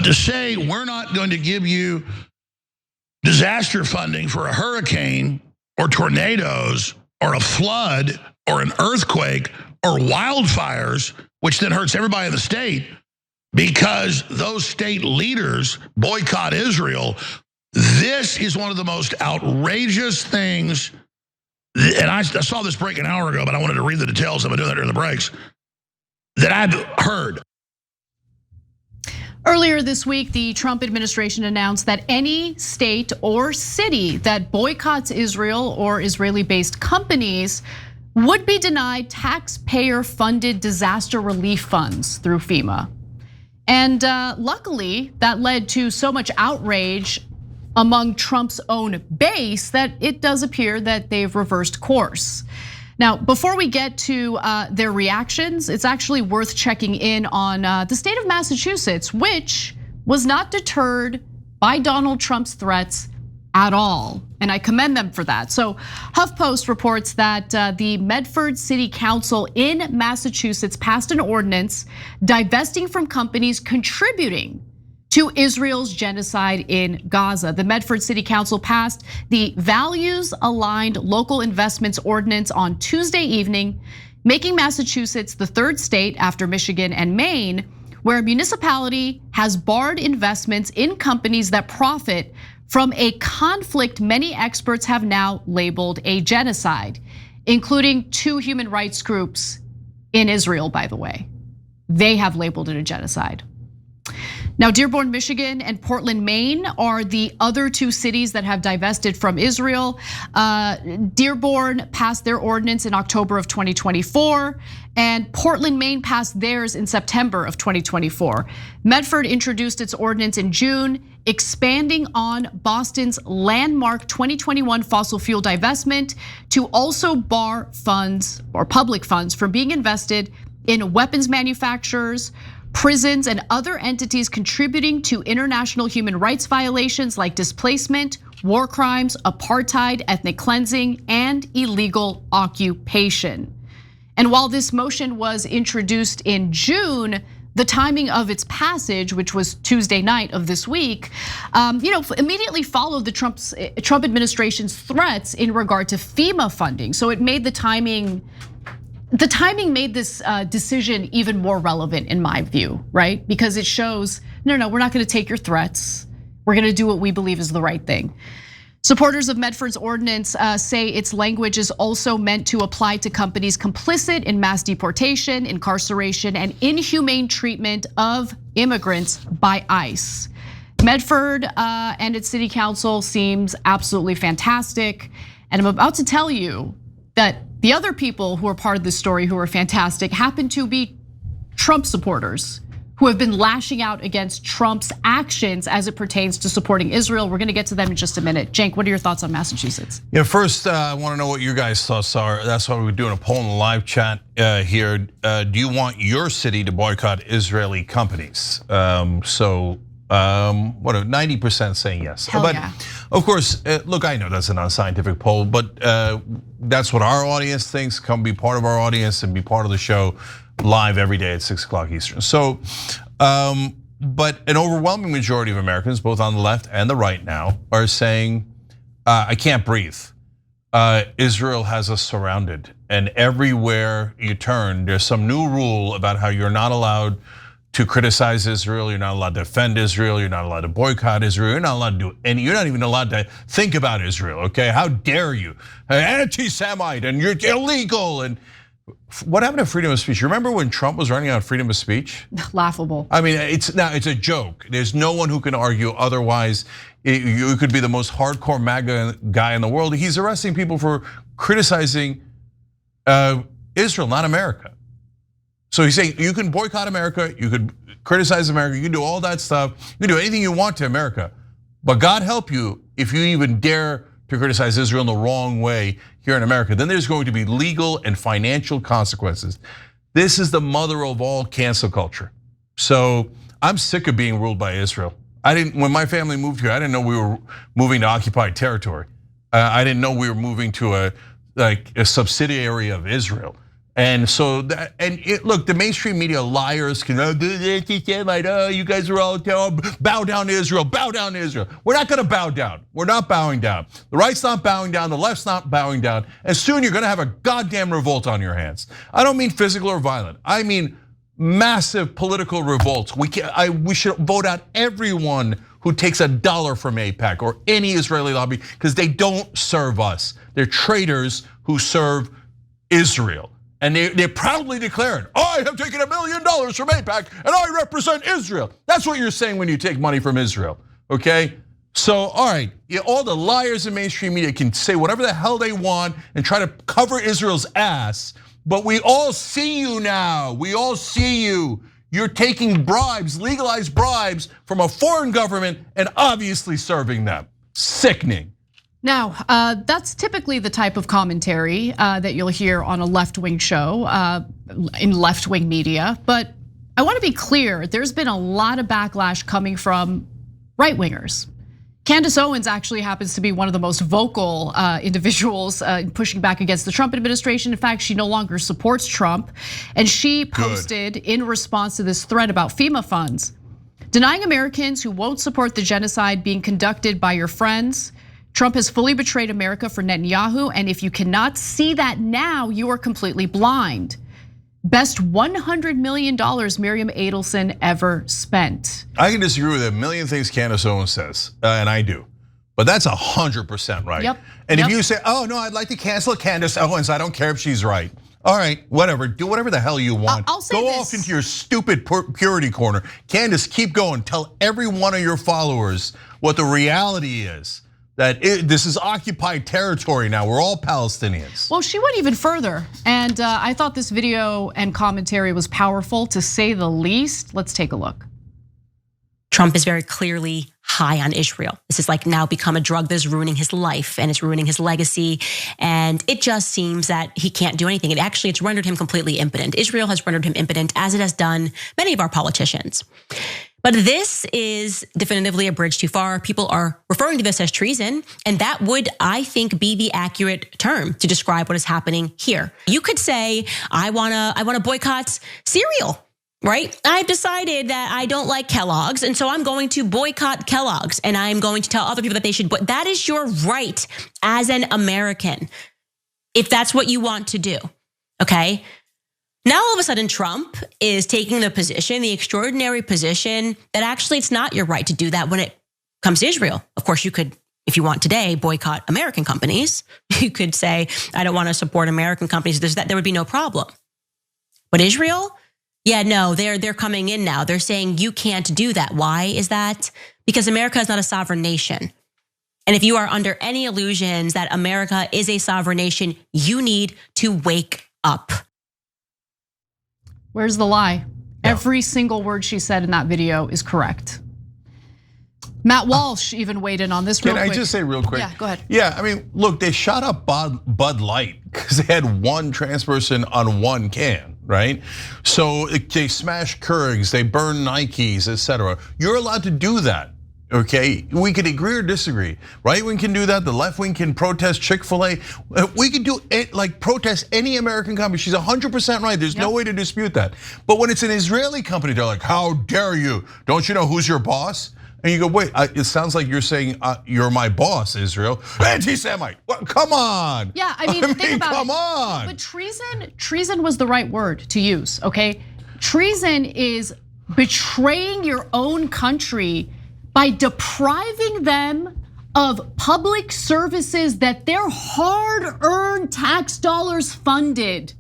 But to say we're not going to give you disaster funding for a hurricane or tornadoes or a flood or an earthquake or wildfires, which then hurts everybody in the state because those state leaders boycott Israel, this is one of the most outrageous things. And I saw this break an hour ago, but I wanted to read the details. I've been doing that during the breaks, that I've heard. Earlier this week, the Trump administration announced that any state or city that boycotts Israel or Israeli-based companies would be denied taxpayer-funded disaster relief funds through FEMA. And luckily, that led to so much outrage among Trump's own base that it does appear that they've reversed course. Now, before we get to their reactions, it's actually worth checking in on the state of Massachusetts, which was not deterred by Donald Trump's threats at all. And I commend them for that. So HuffPost reports that the Medford City Council in Massachusetts passed an ordinance divesting from companies contributing to Israel's genocide in Gaza. The Medford City Council passed the Values-Aligned Local Investments Ordinance on Tuesday evening, making Massachusetts the third state after Michigan and Maine where a municipality has barred investments in companies that profit from a conflict many experts have now labeled a genocide, including 2 human rights groups in Israel, by the way. They have labeled it a genocide. Now, Dearborn, Michigan and Portland, Maine are the other 2 cities that have divested from Israel. Dearborn passed their ordinance in October of 2024, and Portland, Maine passed theirs in September of 2024. Medford introduced its ordinance in June, expanding on Boston's landmark 2021 fossil fuel divestment to also bar funds or public funds from being invested in weapons manufacturers, prisons, and other entities contributing to international human rights violations like displacement, war crimes, apartheid, ethnic cleansing, and illegal occupation. And while this motion was introduced in June, the timing of its passage, which was Tuesday night of this week, immediately followed the Trump administration's threats in regard to FEMA funding. So it made the timing made this decision even more relevant in my view, right? Because it shows, no, we're not gonna take your threats. We're gonna do what we believe is the right thing. Supporters of Medford's ordinance say its language is also meant to apply to companies complicit in mass deportation, incarceration, and inhumane treatment of immigrants by ICE. Medford and its city council seems absolutely fantastic. And I'm about to tell you that the other people who are part of this story who are fantastic happen to be Trump supporters who have been lashing out against Trump's actions as it pertains to supporting Israel. We're gonna get to them in just a minute. Cenk, what are your thoughts on Massachusetts? Yeah, first, I wanna know what your guys' thoughts are. That's why we're doing a poll in the live chat here. Do you want your city to boycott Israeli companies? What 90% saying yes. Hell but yeah. Of course, look, I know that's an unscientific poll, but that's what our audience thinks. Come be part of our audience and be part of the show live every day at 6 o'clock Eastern. So, but an overwhelming majority of Americans, both on the left and the right now, are saying, I can't breathe. Israel has us surrounded, and everywhere you turn, there's some new rule about how you're not allowed to criticize Israel, you're not allowed to defend Israel, you're not allowed to boycott Israel, you're not allowed to do any, you're not even allowed to think about Israel, okay? How dare you? Anti-Semite, and you're illegal, and what happened to freedom of speech? You remember when Trump was running on freedom of speech? Laughable. I mean, it's a joke. There's no one who can argue otherwise. You could be the most hardcore MAGA guy in the world. He's arresting people for criticizing Israel, not America. So he's saying you can boycott America, you could criticize America, you can do all that stuff, you can do anything you want to America. But God help you if you even dare to criticize Israel in the wrong way here in America. Then there's going to be legal and financial consequences. This is the mother of all cancel culture. So I'm sick of being ruled by Israel. When my family moved here, I didn't know we were moving to occupied territory. I didn't know we were moving to a subsidiary of Israel. And so look, the mainstream media liars can you guys are all bow down to Israel, bow down to Israel. We're not gonna bow down. We're not bowing down. The right's not bowing down, the left's not bowing down. And soon you're gonna have a goddamn revolt on your hands. I don't mean physical or violent. I mean massive political revolts. We should vote out everyone who takes $1 from AIPAC or any Israeli lobby, because they don't serve us. They're traitors who serve Israel. And they proudly declared, I have taken $1 million from AIPAC and I represent Israel. That's what you're saying when you take money from Israel, okay? So, all right, all the liars in mainstream media can say whatever the hell they want and try to cover Israel's ass, but we all see you now. We all see you. You're taking bribes, legalized bribes from a foreign government and obviously serving them. Sickening. Now, that's typically the type of commentary that you'll hear on a left-wing show in left-wing media. But I want to be clear, there's been a lot of backlash coming from right-wingers. Candace Owens actually happens to be one of the most vocal individuals pushing back against the Trump administration. In fact, she no longer supports Trump. And she posted in response to this thread about FEMA funds, denying Americans who won't support the genocide being conducted by your friends. Trump has fully betrayed America for Netanyahu, and if you cannot see that now, you are completely blind. Best $100 million Miriam Adelson ever spent. I can disagree with a million things Candace Owens says, and I do. But that's 100% right. Yep. And if you say, oh no, I'd like to cancel Candace Owens, I don't care if she's right. All right, whatever, do whatever the hell you want. I'll say Go this. off into your stupid purity corner. Candace, keep going. Tell every one of your followers what the reality is. That this is occupied territory now. We're all Palestinians. Well, she went even further. And I thought this video and commentary was powerful, to say the least. Let's take a look. Trump is very clearly high on Israel. This has like now become a drug that's ruining his life and it's ruining his legacy. And it just seems that he can't do anything. It's rendered him completely impotent. Israel has rendered him impotent, as it has done many of our politicians. But this is definitively a bridge too far. People are referring to this as treason, and that would, I think, be the accurate term to describe what is happening here. You could say, I wanna boycott cereal, right? I've decided that I don't like Kellogg's, and so I'm going to boycott Kellogg's, and I'm going to tell other people that they should. But that is your right as an American, if that's what you want to do, okay? Now, all of a sudden, Trump is taking the position, the extraordinary position, that actually it's not your right to do that when it comes to Israel. Of course, you could, if you want today, boycott American companies. You could say, I don't want to support American companies. There would be no problem. But Israel, yeah, no, they're coming in now. They're saying you can't do that. Why is that? Because America is not a sovereign nation. And if you are under any illusions that America is a sovereign nation, you need to wake up. Where's the lie? Yeah. Every single word she said in that video is correct. Matt Walsh even weighed in on this real quick. Can I just say real quick? Yeah, go ahead. Yeah, I mean, look, they shot up Bud Light because they had one trans person on one can, right? So they smash Keurig, they burn Nikes, etc. You're allowed to do that. Okay, we could agree or disagree. Right wing can do that. The left wing can protest Chick-fil-A. We could do it, like protest any American company. She's 100% right. There's no way to dispute that. But when it's an Israeli company, they're like, "How dare you? Don't you know who's your boss?" And you go, "Wait, it sounds like you're saying you're my boss, Israel." Anti-Semite. Well, come on. Yeah, I mean, think about come on. But treason was the right word to use. Okay, treason is betraying your own country by depriving them of public services that their hard-earned tax dollars funded.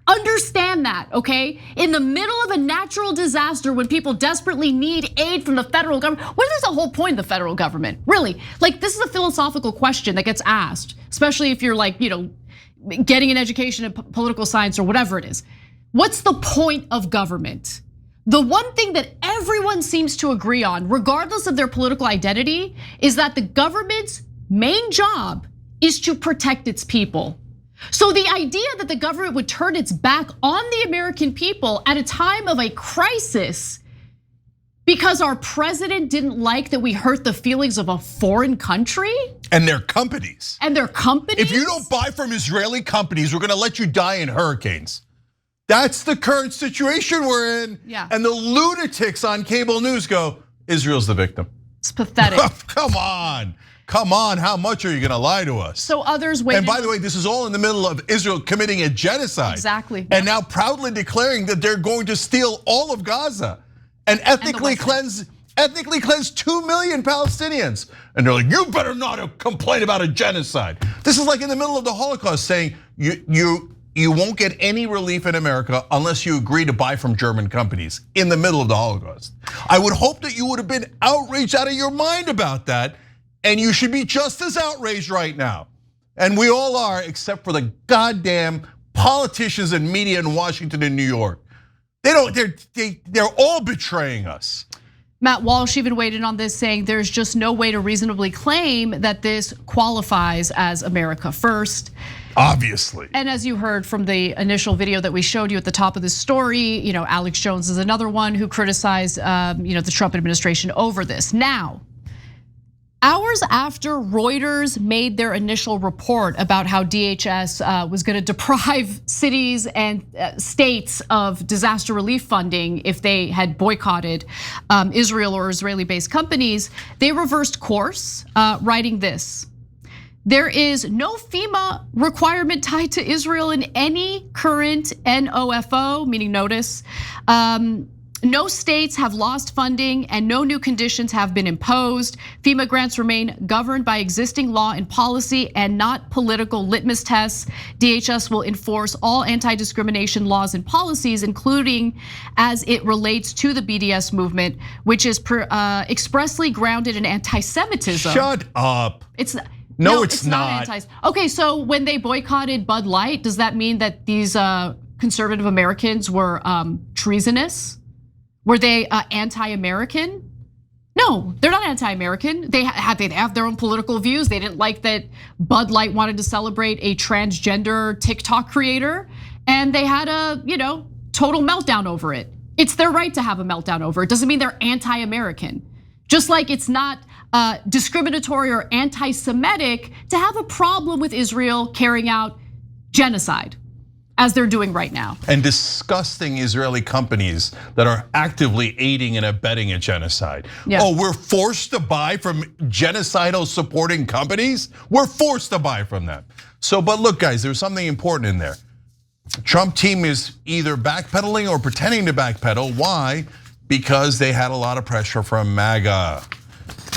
Understand that, okay? In the middle of a natural disaster, when people desperately need aid from the federal government, what is the whole point of the federal government? Really, like this is a philosophical question that gets asked, especially if you're like, getting an education in political science or whatever it is. What's the point of government? The one thing that everyone seems to agree on, regardless of their political identity, is that the government's main job is to protect its people. So the idea that the government would turn its back on the American people at a time of a crisis because our president didn't like that we hurt the feelings of a foreign country? And their companies. And their companies? If you don't buy from Israeli companies, we're gonna let you die in hurricanes. That's the current situation we're in. Yeah. And the lunatics on cable news go, Israel's the victim. It's pathetic. Come on. Come on, how much are you gonna lie to us? So others waited. And by the way, this is all in the middle of Israel committing a genocide. Exactly. And now proudly declaring that they're going to steal all of Gaza and ethnically cleanse 2 million Palestinians. And they're like, you better not complain about a genocide. This is like in the middle of the Holocaust saying you won't get any relief in America unless you agree to buy from German companies in the middle of the Holocaust. I would hope that you would have been outraged out of your mind about that. And you should be just as outraged right now. And we all are, except for the goddamn politicians and media in Washington and New York. They're all betraying us. Matt Walsh even weighed on this, saying there's just no way to reasonably claim that this qualifies as America first. Obviously. And as you heard from the initial video that we showed you at the top of the story, Alex Jones is another one who criticized the Trump administration over this. Now, hours after Reuters made their initial report about how DHS was going to deprive cities and states of disaster relief funding if they had boycotted Israel or Israeli-based companies, they reversed course, writing this. There is no FEMA requirement tied to Israel in any current NOFO, meaning notice. No states have lost funding and no new conditions have been imposed. FEMA grants remain governed by existing law and policy and not political litmus tests. DHS will enforce all anti-discrimination laws and policies, including as it relates to the BDS movement, which is expressly grounded in anti-Semitism. Shut up. It's No, it's not. Okay, so when they boycotted Bud Light, does that mean that these conservative Americans were treasonous? Were they anti-American? No, they're not anti-American. They have their own political views. They didn't like that Bud Light wanted to celebrate a transgender TikTok creator, and they had a total meltdown over it. It's their right to have a meltdown over it. Doesn't mean they're anti-American. Just like it's not discriminatory or anti-Semitic to have a problem with Israel carrying out genocide, as they're doing right now. And disgusting Israeli companies that are actively aiding and abetting a genocide. Yeah. Oh, we're forced to buy from genocidal supporting companies? We're forced to buy from them. So, but look guys, there's something important in there. Trump team is either backpedaling or pretending to backpedal. Why? Because they had a lot of pressure from Maga.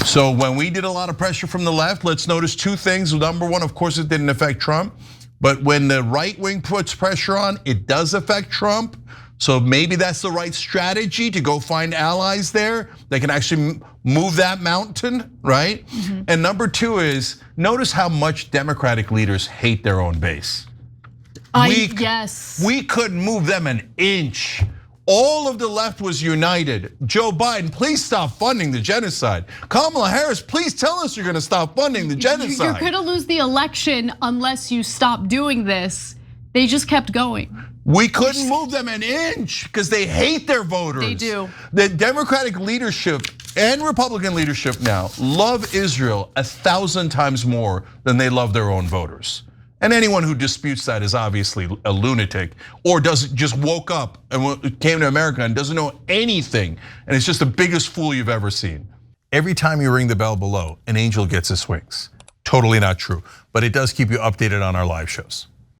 So when we did a lot of pressure from the left, let's notice two things. Number one, of course, it didn't affect Trump. But when the right wing puts pressure on, it does affect Trump. So maybe that's the right strategy to go find allies there that can actually move that mountain, right? Mm-hmm. And number two is, notice how much Democratic leaders hate their own base. Yes. We couldn't move them an inch. All of the left was united. Joe Biden, please stop funding the genocide. Kamala Harris, please tell us you're gonna stop funding the genocide. You're gonna lose the election unless you stop doing this. They just kept going. We couldn't move them an inch because they hate their voters. They do. The Democratic leadership and Republican leadership now love Israel 1,000 times more than they love their own voters. And anyone who disputes that is obviously a lunatic or just woke up and came to America and doesn't know anything. And it's just the biggest fool you've ever seen. Every time you ring the bell below, an angel gets his wings. Totally not true, but it does keep you updated on our live shows.